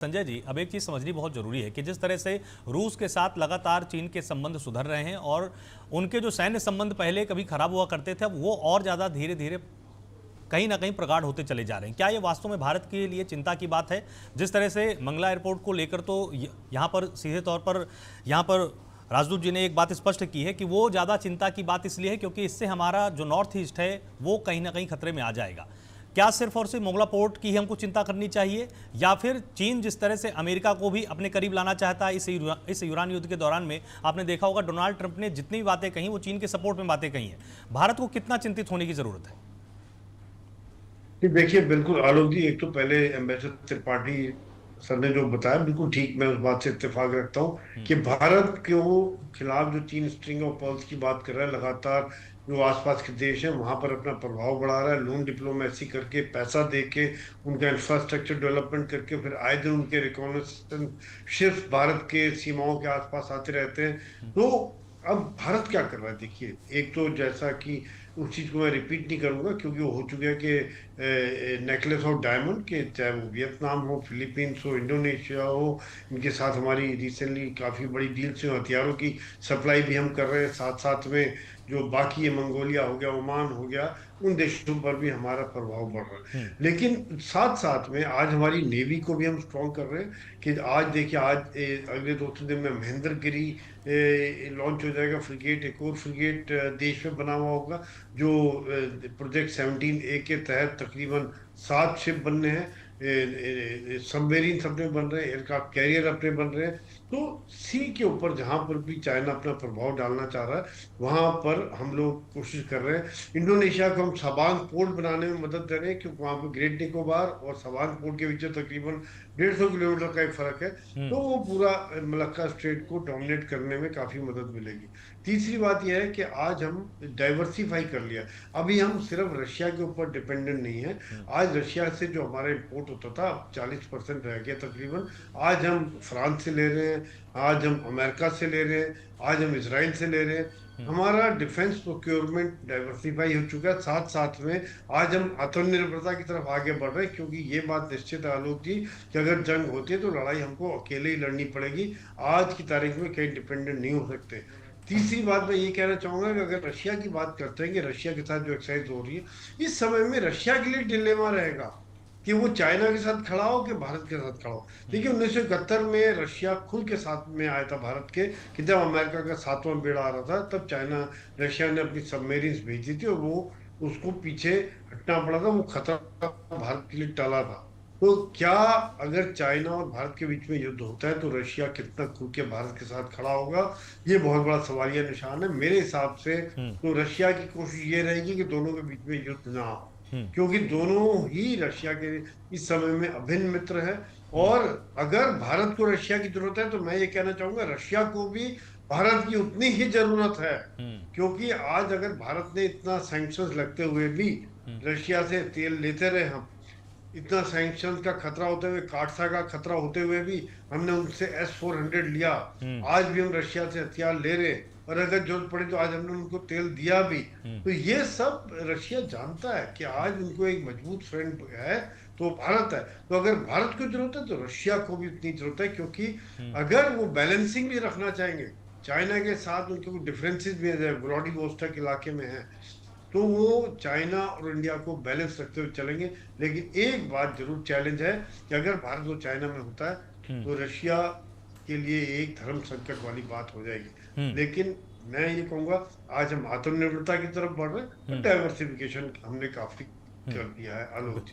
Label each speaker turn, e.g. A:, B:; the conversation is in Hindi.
A: संजय जी, अब एक चीज़ समझनी बहुत ज़रूरी है कि जिस तरह से रूस के साथ लगातार चीन के संबंध सुधर रहे हैं और उनके जो सैन्य संबंध पहले कभी खराब हुआ करते थे, अब वो और ज़्यादा धीरे धीरे कहीं ना कहीं प्रगाढ़ होते चले जा रहे हैं। क्या ये वास्तव में भारत के लिए चिंता की बात है? जिस तरह से मंगला एयरपोर्ट को लेकर तो यहाँ पर सीधे तौर पर यहाँ पर राजदूत जी ने एक बात स्पष्ट की है कि वो ज़्यादा चिंता की बात इसलिए है क्योंकि इससे हमारा जो नॉर्थ ईस्ट है वो कहीं ना कहीं खतरे में आ जाएगा। क्या सिर्फ और सिर्फ मोगला पोर्ट की ही हमको चिंता करनी चाहिए, या फिर चीन जिस तरह से अमेरिका को भी अपने करीब लाना चाहता है? इस ईरान युद्ध के दौरान में आपने देखा होगा डोनाल्ड ट्रंप ने जितनी भी बातें कही वो चीन के सपोर्ट में बातें कही हैं। भारत को कितना चिंतित होने की जरूरत है?
B: देखिए, बिल्कुल आलोक जी, एक तो पहले एम्बेसडर त्रिपाठी सर ने जो बताया बिल्कुल ठीक, मैं उस बात से इत्तेफाक रखता हूँ कि भारत के खिलाफ जो चीन स्ट्रिंग ऑफ पर्ल्स की बात कर रहा है, लगातार जो आसपास के देश हैं वहां पर अपना प्रभाव बढ़ा रहा है, लोन डिप्लोमेसी करके, पैसा दे के, उनका इंफ्रास्ट्रक्चर डेवलपमेंट करके, फिर आए दिन उनके रिकॉनेसेंस शिप्स भारत के सीमाओं के आसपास आते रहते हैं। तो अब भारत क्या कर रहा है? देखिए, एक तो जैसा कि उस चीज को मैं रिपीट नहीं करूंगा क्योंकि वो हो चुका है कि नेकलेस ऑफ डायमंड के, चाहे वो वियतनाम हो, फिलीपींस हो, इंडोनेशिया हो, इनके साथ हमारी रिसेंटली काफी बड़ी डील से हथियारों की सप्लाई भी हम कर रहे हैं। साथ साथ में जो बाकी है, मंगोलिया हो गया, ओमान हो गया, उन देशों पर भी हमारा प्रभाव बढ़ रहा है। लेकिन साथ साथ में आज हमारी नेवी को भी हम स्ट्रॉन्ग कर रहे हैं कि आज देखिए, आज अगले 2-3 दिन में महेंद्रगिरी लॉन्च हो जाएगा फ्रिगेट, एक और फ्रिगेट देश में बना हुआ होगा जो प्रोजेक्ट 17A के तहत तकरीबन 7 शिप बनने हैं, सबमेरीन अपने बन रहे हैं, एयरक्राफ्ट कैरियर अपने बन रहे हैं। तो सी के ऊपर जहां पर भी चाइना अपना प्रभाव डालना चाह रहा है वहां पर हम लोग कोशिश कर रहे हैं। इंडोनेशिया को हम सबांग पोर्ट बनाने में मदद दे रहे हैं क्योंकि वहां पर ग्रेट निकोबार और सबांग पोर्ट के बीच तकरीबन 150 किलोमीटर का एक फर्क है। तो वो पूरा मलक्का स्ट्रेट को डोमिनेट करने में काफी मदद मिलेगी। तीसरी बात यह है कि आज हम डाइवर्सिफाई कर लिया, अभी हम सिर्फ रशिया के ऊपर डिपेंडेंट नहीं है। आज रशिया से जो हमारा इंपोर्ट होता था 40% रह गया तकरीबन, आज हम फ्रांस से ले रहे हैं, आज हम अमेरिका से ले रहे हैं, आज हम इसराइल से ले रहे हैं। हमारा डिफेंस प्रोक्योरमेंट डाइवर्सिफाई हो चुका है। साथ साथ में आज हम आत्मनिर्भरता की तरफ आगे बढ़ रहे हैं क्योंकि ये बात निश्चित है आलोक जी कि अगर जंग होती है तो लड़ाई हमको अकेले ही लड़नी पड़ेगी। आज की तारीख में कहीं डिपेंडेंट नहीं हो सकते। तीसरी बात मैं ये कहना चाहूंगा कि अगर रशिया की बात करते हैं कि रशिया के साथ जो एक्सरसाइज हो रही है इस समय में, रशिया के लिए डिलेमा रहेगा कि वो चाइना के साथ खड़ा हो कि भारत के साथ खड़ा हो। देखिए, 1971 में रशिया खुल के साथ में आया था भारत के कि जब अमेरिका का 7वां बेड़ा आ रहा था तब चाइना, रशिया ने अपनी सबमेरीन्स भेजी थी और वो उसको पीछे हटना पड़ा था, वो खतरा भारत के लिए टला था। तो क्या अगर चाइना और भारत के बीच में युद्ध होता है तो रशिया कितना खुल के भारत के साथ खड़ा होगा? ये बहुत बड़ा सवालिया निशान है मेरे हिसाब से। तो रशिया की कोशिश ये रहेगी कि दोनों के बीच में युद्ध ना हो, क्योंकि दोनों ही रशिया के इस समय में अभिन्न मित्र है। और अगर भारत को रशिया की जरूरत है तो मैं ये कहना चाहूंगा रशिया को भी भारत की उतनी ही जरूरत है। क्योंकि आज अगर भारत ने इतना सैंक्शंस लगते हुए भी रशिया से तेल लेते रहे, हम इतना सैंक्शन का खतरा होते हुए, काटसा का खतरा होते हुए भी हमने उनसे S-400 लिया, आज भी हम रशिया से हथियार ले रहे हैं, और अगर जरूरत पड़ी तो आज हमने उनको तेल दिया भी। तो ये सब रशिया जानता है कि आज उनको एक मजबूत फ्रेंड है तो भारत है। तो अगर भारत को जरूरत है तो रशिया को भी उतनी जरूरत है, क्योंकि अगर वो बैलेंसिंग भी रखना चाहेंगे, चाइना के साथ उनके कुछ डिफरेंसेस भी है, व्लादिवोस्टोक इलाके में है, तो वो चाइना और इंडिया को बैलेंस रखते हुए चलेंगे। लेकिन एक बात जरूर चैलेंज है कि अगर भारत और चाइना में होता है तो रशिया के लिए एक धर्म संकट वाली बात हो जाएगी। लेकिन मैं ये कहूंगा आज हम आत्मनिर्भरता की तरफ बढ़ रहे हैं, डाइवर्सिफिकेशन हमने काफी कर दिया है आलोक जी।